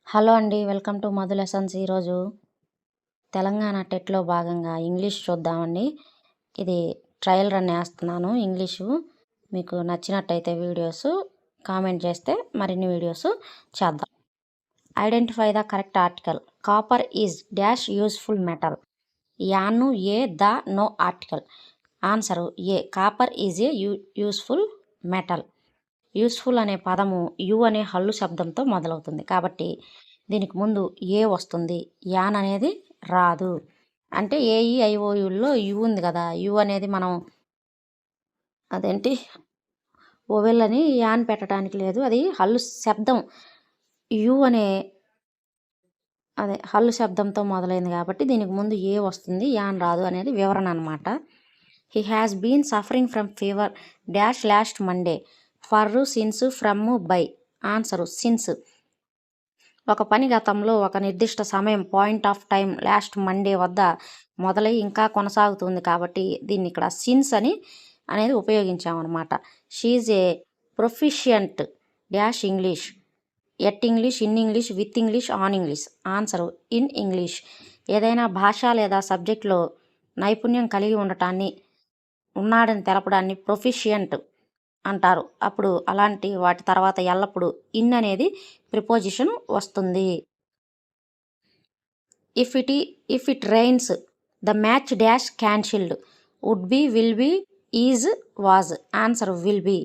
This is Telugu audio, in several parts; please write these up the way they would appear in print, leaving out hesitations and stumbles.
హలో అండి. Welcome to Madhu lessons. ఈరోజు తెలంగాణ టెట్‌లో భాగంగా ఇంగ్లీష్ చూద్దామండి. ఇది ట్రయల్ రన్ ఏస్తున్నాను ఇంగ్లీషు. మీకు నచ్చినట్టయితే వీడియోసు కామెంట్ చేస్తే మరిన్ని వీడియోసు చేద్దాం. Identify the correct article. Copper is dash useful metal. An a the no article. Answer A. Copper is a useful metal. Useful అనే పదము యు అనే హల్లు శబ్దంతో మొదలవుతుంది కాబట్టి దీనికి ముందు ఏ వస్తుంది, యాన్ అనేది రాదు. అంటే ఏఈఐఓయుల్లో యు ఉంది కదా, యు అనేది మనం అదేంటి ఓవెల్ అని యాన్ పెట్టడానికి లేదు, అది హల్లు శబ్దం. యు అనే హల్లు శబ్దంతో మొదలైంది కాబట్టి దీనికి ముందు ఏ వస్తుంది, యాన్ రాదు అనేది వివరణ అనమాట. He has been suffering from fever dash last Monday. For, since, from, by. Answer since. ఒక పని గతంలో ఒక నిర్దిష్ట సమయం point of time last Monday వద్ద మొదలై ఇంకా కొనసాగుతుంది కాబట్టి దీన్ని ఇక్కడ సిన్స్ అనేది ఉపయోగించామన్నమాట. She's a proficient dash English. At English, in English, with English, on English. Answer in English. ఏదైనా భాష లేదా సబ్జెక్ట్లో నైపుణ్యం కలిగి ఉండటాన్ని, ఉన్నాడని తెలపడాన్ని ప్రొఫిషియంట్ అంటారు. అప్పుడు అలాంటి వాటి తర్వాత ఎల్లప్పుడూ ఇన్ అనేది ప్రిపోజిషన్ వస్తుంది. If it rains the match dash cancelled. Would be, will be, is, was. Answer will be.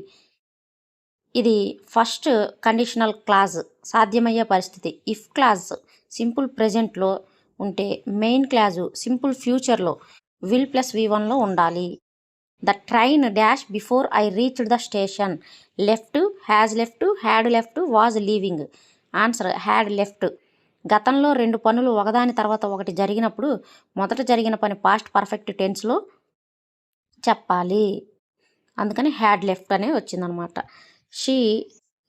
ఇది ఫస్ట్ కండిషనల్ క్లాజ్, సాధ్యమయ్యే పరిస్థితి. ఇఫ్ క్లాజ్ సింపుల్ ప్రెజెంట్లో ఉంటే మెయిన్ క్లాజు సింపుల్ ఫ్యూచర్లో విల్ ప్లస్ V1లో ఉండాలి. The train dash before I reached the station. Left, has left, had left, was leaving. Answer had left. గతంలో రెండు పనులు ఒకదాని తర్వాత ఒకటి జరిగినప్పుడు మొదట జరిగిన పని పాస్ట్ పర్ఫెక్ట్ టెన్స్లో చెప్పాలి, అందుకని హ్యాడ్ లెఫ్ట్ అనే వచ్చిందనమాట. She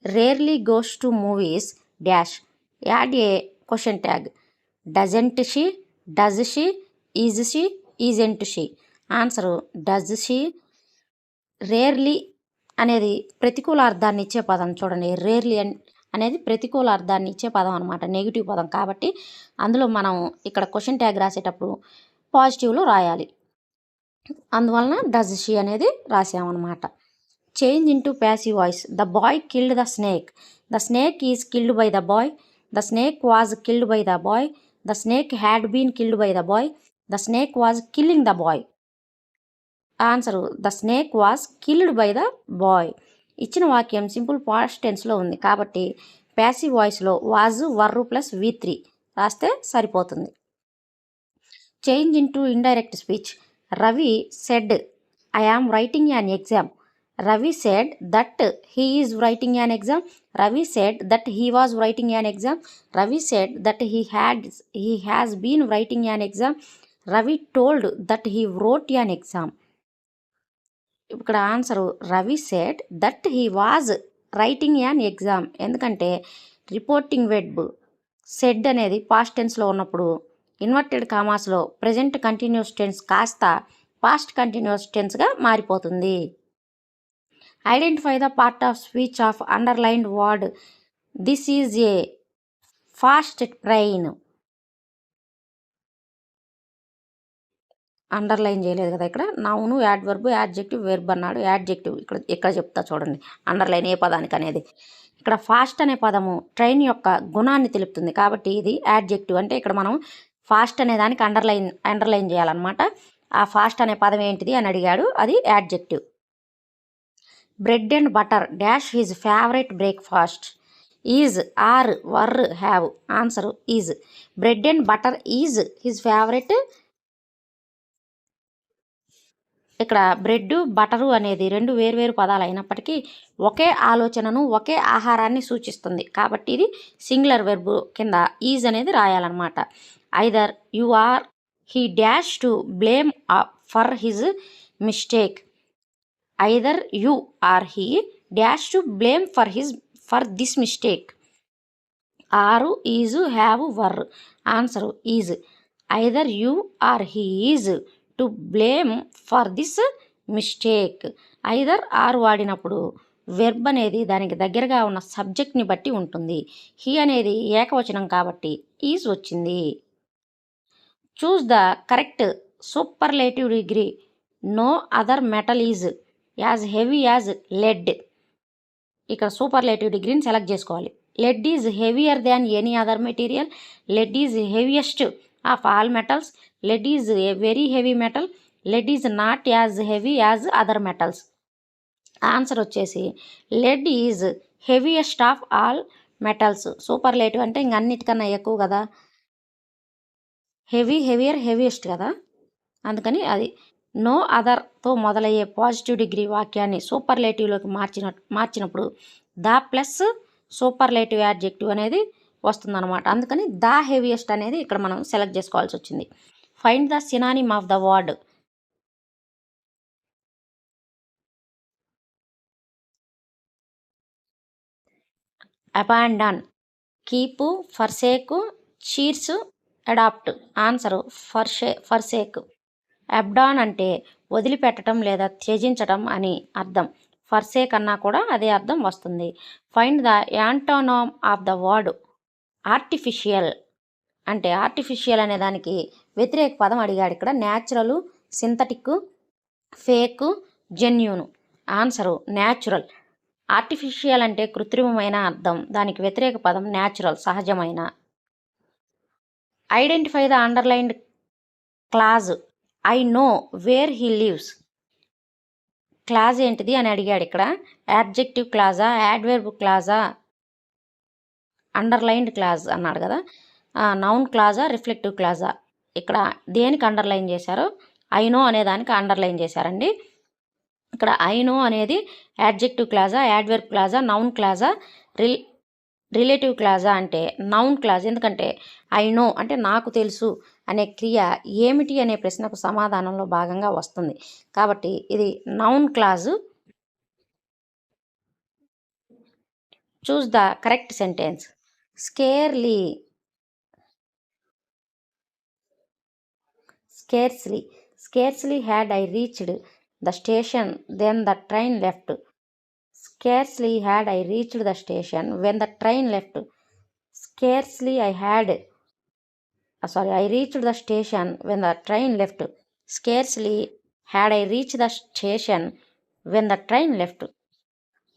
rarely goes to movies dash. Add A question tag. Doesn't she, does she, isn't she. Answer does she. Rarely అనేది ప్రతికూల అర్థాన్ని ఇచ్చే పదం. చూడండి, రేర్లీ అనేది ప్రతికూల అర్థాన్ని ఇచ్చే పదం అనమాట, నెగిటివ్ పదం కాబట్టి అందులో మనం ఇక్కడ క్వశ్చన్ ట్యాగ్ రాసేటప్పుడు పాజిటివ్లో రాయాలి, అందువలన డజ్ షీ అనేది రాసామన్నమాట. Change into passive voice. The boy killed the snake. The snake is killed by the boy. The snake was killed by the boy. The snake had been killed by the boy. The snake was killing the boy. Answer the snake was killed by the boy. ఇచ్చిన వాక్యం సింపుల్ పాస్ట్ టెన్స్లో ఉంది కాబట్టి ప్యాసివ్ వాయిస్లో వాజ్, వర్రు ప్లస్ V3 రాస్తే సరిపోతుంది. Change into indirect speech. Ravi said I am writing an exam. Ravi said that he is writing an exam. Ravi said that he was writing an exam. Ravi said that he has been writing an exam. Ravi told that he wrote an exam. ఇక్కడ answer Ravi said that he was writing an exam. ఎందుకంటే రిపోర్టింగ్ వెర్బ్ సెడ్ అనేది పాస్ట్ టెన్స్లో ఉన్నప్పుడు ఇన్వర్టెడ్ కామాస్లో ప్రెజెంట్ కంటిన్యూస్ టెన్స్ కాస్త పాస్ట్ కంటిన్యూస్ టెన్స్గా మారిపోతుంది. Identify the part of speech of underlined word. This is A fast train. Underline చేయలేదు కదా ఇక్కడ. నౌను, యాడ్వర్బ్, యాడ్జెక్టివ్, వెర్బ్ అన్నాడు. యాడ్జెక్టివ్ ఇక్కడ చెప్తా చూడండి, అండర్లైన్ ఏ పదానికి అనేది. ఇక్కడ ఫాస్ట్ అనే పదము ట్రైన్ యొక్క గుణాన్ని తెలుపుతుంది కాబట్టి ఇది యాడ్జెక్టివ్. అంటే ఇక్కడ మనం ఫాస్ట్ అనే దానికి అండర్లైన్ చేయాలన్నమాట. ఆ ఫాస్ట్ అనే పదం ఏంటిది అని అడిగాడు, అది adjective. Bread and butter dash his favourite breakfast. Is, are, were, have. Answer is. Bread and butter is his favourite. ఇక్కడ బ్రెడ్, బటరు అనేది రెండు వేర్వేరు పదాలు అయినప్పటికీ ఒకే ఆలోచనను, ఒకే ఆహారాన్ని సూచిస్తుంది కాబట్టి ఇది సింగులర్ వెర్బ్ కింద ఈజ్ అనేది రాయాలన్నమాట. Either you or he dash to blame for his mistake. Either you or he dash to blame for this mistake. Are, is, have, were. Answer is. Either you or he is to blame for this mistake. Either or వాడినప్పుడు వెర్బ్ అనేది దానికి దగ్గరగా ఉన్న సబ్జెక్ట్ని బట్టి ఉంటుంది. హీ అనేది ఏకవచనం కాబట్టి ఈజ్ వచ్చింది. Choose the correct superlative degree. No other metal is as heavy as lead. ఇక్కడ సూపర్లేటివ్ డిగ్రీని సెలెక్ట్ చేసుకోవాలి. Lead is heavier than any other material. Lead is heaviest of all metals. Lead is a very heavy metal. Lead is not as heavy as other metals. Answer వచ్చేసి lead is heaviest of all metals. Superlative అంటే ఇంక అన్నిటికన్నా ఎక్కువ కదా, హెవీ హెవియర్ హెవియెస్ట్ కదా, అందుకని అది. నో అదర్తో మొదలయ్యే పాజిటివ్ డిగ్రీ వాక్యాన్ని సూపర్లేటివ్లోకి మార్చినప్పుడు ద ప్లస్ సూపర్లేటివ్ యాడ్జెక్టివ్ అనేది వస్తుందన్నమాట. అందుకని ద హెవియెస్ట్ అనేది ఇక్కడ మనం సెలెక్ట్ చేసుకోవాల్సి వచ్చింది. Find the synonym of the word. Abandon, keep, forsake, cheers, adopt. Answer forsake. Abandon అంటే వదిలిపెట్టడం లేదా త్యజించడం అని అర్థం. ఫర్సేక్ అన్నా కూడా అదే అర్థం వస్తుంది. Find the antonym of the word artificial. అంటే ఆర్టిఫిషియల్ అనే దానికి వ్యతిరేక పదం అడిగాడు ఇక్కడ. Natural, synthetic, fake, genuine. Answer natural. Artificial అంటే కృత్రిమమైన అర్థం, దానికి వ్యతిరేక పదం న్యాచురల్, సహజమైన. Identify the underlined clause. I know where he lives. Clause ఏంటిది అని అడిగాడు ఇక్కడ. యాడ్జెక్టివ్ క్లాజా, యాడ్వర్బ్ క్లాజా, అండర్లైన్డ్ క్లాజ్ అన్నాడు కదా. నౌన్ క్లాజా, రిఫ్లెక్టివ్ క్లాజా. ఇక్కడ దేనికి అండర్లైన్ చేశారో ఐ నో అనే దానికి అండర్లైన్ చేశారండి. ఇక్కడ ఐ నో అనేది యాడ్జెక్టివ్ క్లాజా, యాడ్వర్బ్ క్లాజా, నౌన్ క్లాజా, రిలేటివ్ క్లాజా అంటే నౌన్ క్లాజ్. ఎందుకంటే ఐ నో అంటే నాకు తెలుసు అనే క్రియ ఏమిటి అనే ప్రశ్నకు సమాధానంలో భాగంగా వస్తుంది. కాబట్టి ఇది noun clause. Choose the correct sentence. Scarcely. Scarcely had I reached the station then the train left. Scarcely had I reached the station when the train left. Scarcely I reached the station when the train left. Scarcely had I reached the station when the train left.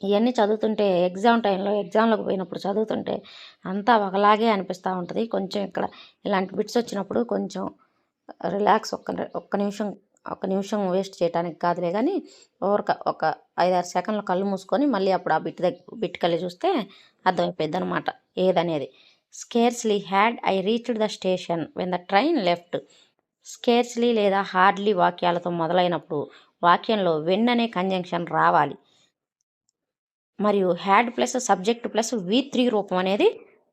ఇవన్నీ చదువుతుంటే ఎగ్జామ్లోకి పోయినప్పుడు చదువుతుంటే అంతా ఒకలాగే అనిపిస్తూ ఉంటుంది. కొంచెం ఇక్కడ ఇలాంటి బిట్స్ వచ్చినప్పుడు కొంచెం రిలాక్స్, ఒక్క నిమిషం వేస్ట్ చేయడానికి కాదులే కానీ ఒక 5-6 సెకండ్లు కళ్ళు మూసుకొని మళ్ళీ అప్పుడు ఆ బిట్ కళ్ళి చూస్తే అర్థమైపోయింది అనమాట ఏదనేది. Scarcely had I reached the station when the train left. Scarcely లేదా హార్డ్లీ వాక్యాలతో మొదలైనప్పుడు వాక్యంలో వెన్ అనే కంజంక్షన్ రావాలి. మరియు had plus subject plus V3 రూపం అనేది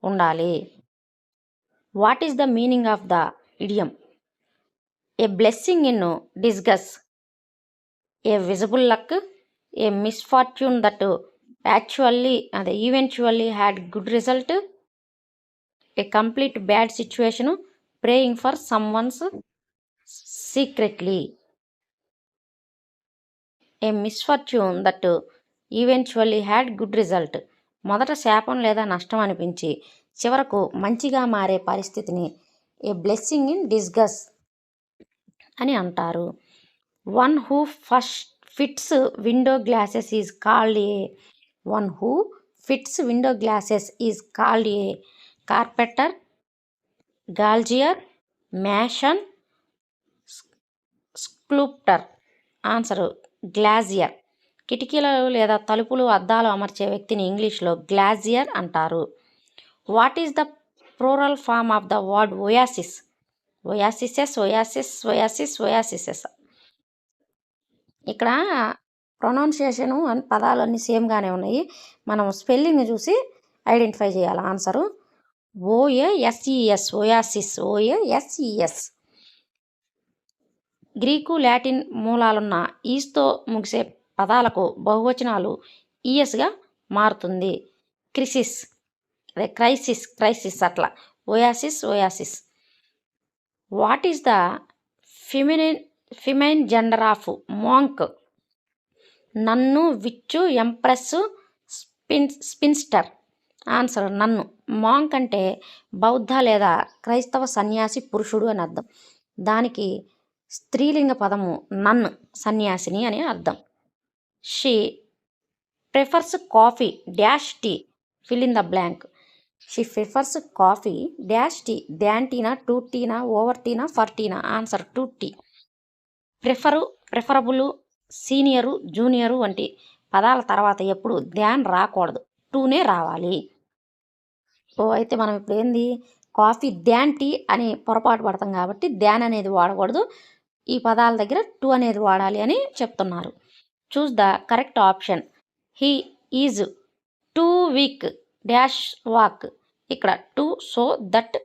ఉండాలి. What is the meaning of the idiom? A blessing in disguise, a visible luck, a misfortune that eventually had good result, a complete bad situation, praying for someone's secretly. A misfortune that eventually had good result. మొదట శాపం లేదా నష్టం అనిపించి చివరకు మంచిగా మారే పరిస్థితిని ఏ బ్లెస్సింగ్ ఇన్ డిస్గస్ అని అంటారు. One who fits window glasses is called a carpenter, glazier, mason, sculptor. Answer glazier. కిటికీలు లేదా తలుపులు, అద్దాలు అమర్చే వ్యక్తిని ఇంగ్లీష్లో గ్లాజియర్ అంటారు. What is the plural form of the word oasis? Oases. ఇక్కడ ప్రొనౌన్సియేషను పదాలు అన్నీ సేమ్గానే ఉన్నాయి. మనం స్పెల్లింగ్ చూసి ఐడెంటిఫై చేయాలి. Answer OASES, OASES. Greek, Latin మూలాలున్న ఈస్తో ముగిసే పదాలకు బహువచనాలు ఈఎస్గా మారుతుంది. క్రైసిస్ అట్లా. Oasis. What is the feminine gender of monk? Nun, witch, empress, spinster. Answer nun. Monk అంటే బౌద్ధ లేదా క్రైస్తవ సన్యాసి పురుషుడు అని అర్థం. దానికి స్త్రీలింగ పదము నన్ను, సన్యాసిని అని అర్థం. She prefers coffee dash tea, fill in the blank. She prefers coffee dash tea, than టీనా, టూ టీనా, ఓవర్ టీనా, ఫర్ టీనా. Answer to tea. Preferable, senior, junior వంటి పదాల తర్వాత ఎప్పుడు ధ్యాన్ రాకూడదు, టూనే రావాలి. అయితే మనం ఇప్పుడు ఏంది, కాఫీ ధ్యాన్ టీ అని పొరపాటు పడతాం కాబట్టి ధ్యాన్ అనేది వాడకూడదు, ఈ పదాల దగ్గర టూ అనేది వాడాలి అని చెప్తున్నారు. Choose the correct option. He is too weak dash walk. ఇక్కడ too, so, that,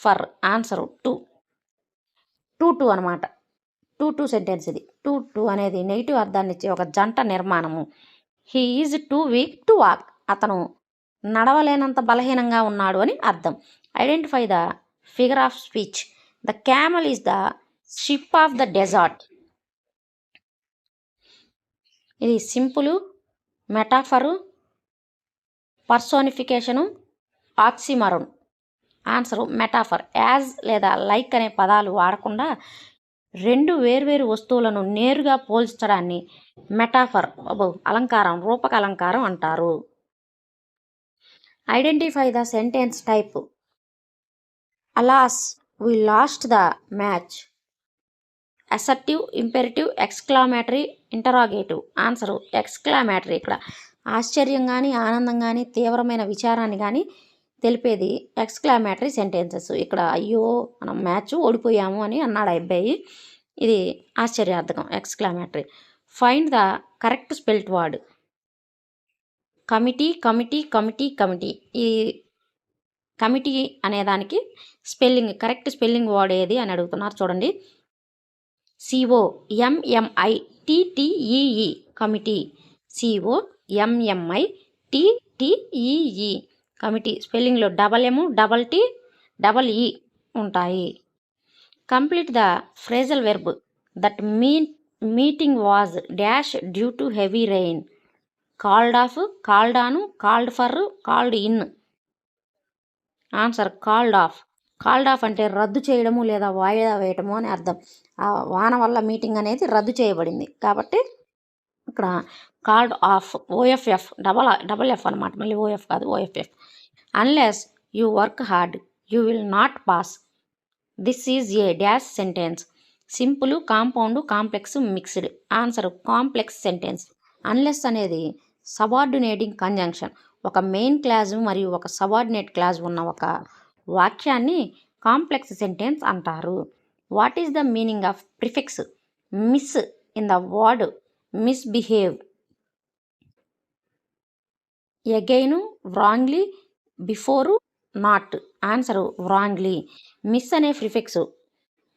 for. Answer too. Too అనమాట. టూ సెంటెన్స్ ఇది. టూ అనేది నెగిటివ్ అర్థాన్ని ఇచ్చే ఒక జంట నిర్మాణము. He is too weak to walk. అతను నడవలేనంత బలహీనంగా ఉన్నాడు అని అర్థం. Identify the figure of speech. The camel is the ship of the desert. ఇది simile, metaphor, personification, oxymoron. Answer metaphor. As లేదా లైక్ అనే పదాలు వాడకుండా రెండు వేర్వేరు వస్తువులను నేరుగా పోల్చడాన్ని మెటాఫర్, అలంకారం, రూపక అలంకారం అంటారు. Identify the sentence type. Alas we lost the match. Assertive, imperative, exclamatory, interrogative. Answer exclamatory. ఇక్కడ ఆశ్చర్యం కానీ, ఆనందం కానీ, తీవ్రమైన విచారాన్ని కానీ తెలిపేది ఎక్స్క్లామేటరీ సెంటెన్సెస్. ఇక్కడ అయ్యో మనం మ్యాచ్ ఓడిపోయాము అని అన్నాడు ఆ అబ్బాయి, ఇది ఆశ్చర్యార్థకం, exclamatory. Find the correct spelt word. Committee, committee, committee, committee. ఈ కమిటీ అనేదానికి స్పెల్లింగ్, కరెక్ట్ స్పెల్లింగ్ వర్డ్ ఏది అని అడుగుతున్నారు. చూడండి. COMMITTEE committee. COMMITTEE committee. స్పెల్లింగ్లో double M, double T, double E ఉంటాయి. Complete the phrasal verb. That meeting was dash due to heavy rain. Called off, called on, called for, called in. Answer called off. Called off అంటే రద్దు చేయడము లేదా వాయిదా వేయటము అని అర్థం. ఆ వాన వల్ల మీటింగ్ అనేది రద్దు చేయబడింది కాబట్టి ఇక్కడ called off. OFF, double F అనమాట, మళ్ళీ OF కాదు, OFF. Unless you work hard you will not pass. This is a dash sentence. Simple, compound, complex, mixed. Answer complex sentence. Unless అనేది సబార్డినేటింగ్ కంజంక్షన్. ఒక మెయిన్ క్లాజ్ మరియు ఒక సబార్డినేట్ క్లాజ్ ఉన్న ఒక వాక్యాన్ని కాంప్లెక్స్ సెంటెన్స్ అంటారు. What is the meaning of prefix mis in the word misbehave? Again, wrongly, before, not. Answer wrongly. Mis అనే ప్రిఫిక్స్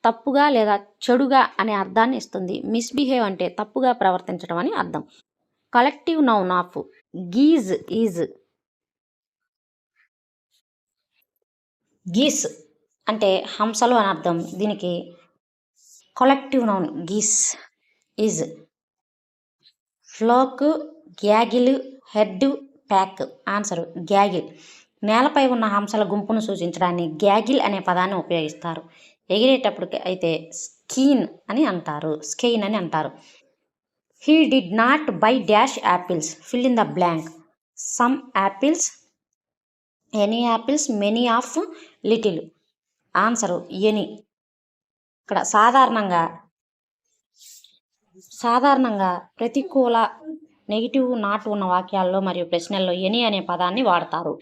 తప్పుగా లేదా చెడుగా అనే అర్థాన్ని ఇస్తుంది. మిస్బిహేవ్ అంటే తప్పుగా ప్రవర్తించడం అని అర్థం. Collective noun of geese is. Geese అంటే హంసలు అని అర్థం. దీనికి collective noun geese is. Flock, gaggle, herd, pack. Answer gaggle. నేలపై ఉన్న హంసల గుంపును సూచించడాన్ని గ్యాగిల్ అనే పదాన్ని ఉపయోగిస్తారు. ఎగిరేటప్పుడు అయితే స్కీన్ అని అంటారు, స్కెయిన్ అని అంటారు. He did not by dash apples, fill in the blank. Some apples, any apples, many of, little. Answer any. ఇక్కడ సాధారణంగా ప్రతికూల, నెగిటివ్, నాట్ ఉన్న వాక్యాల్లో మరియు ప్రశ్నల్లో ఎనీ అనే పదాన్ని వాడతారు.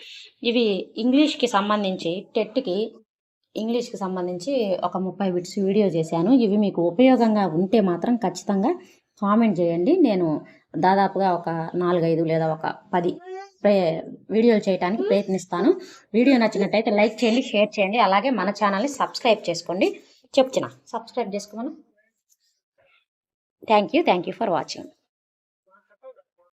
ఇవి ఇంగ్లీష్కి సంబంధించి, టెట్కి ఇంగ్లీష్కి సంబంధించి ఒక 30 బిట్స్ వీడియో చేశాను. ఇవి మీకు ఉపయోగంగా ఉంటే మాత్రం ఖచ్చితంగా కామెంట్ చేయండి. నేను దాదాపుగా ఒక 4-5 లేదా ఒక 10 వీడియోలు చేయడానికి ప్రయత్నిస్తాను. వీడియో నచ్చినట్టయితే లైక్ చేయండి, షేర్ చేయండి, అలాగే మన ఛానల్ని సబ్స్క్రైబ్ చేసుకోండి. సబ్స్క్రైబ్ చేసుకోమను. Thank you for watching.